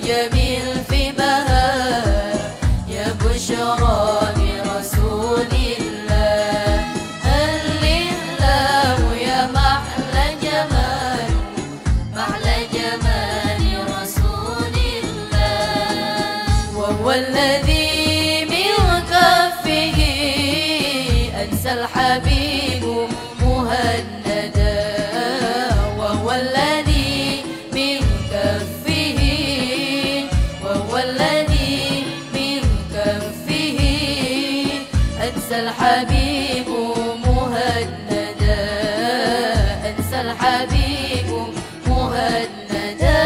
جميل في بهاء، يا بشرى برسول الله. هل الله يا محلى جمال، محلى جمال رسول الله. وهو الذي من كفه أنسى الحبيب مهندا، وهو الذي من كفه، وهو الذي من كفه أنسى الحبيب مهندا، أنسى الحبيب مهندا.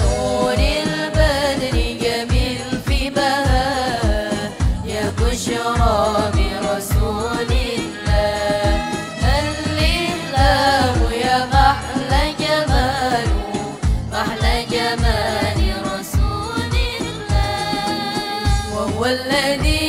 نور البدر جميل في بهاء، يا بشرى برسول الله. هل الله يا محلى جمال، محلى جمال رسول الله. وهو الذي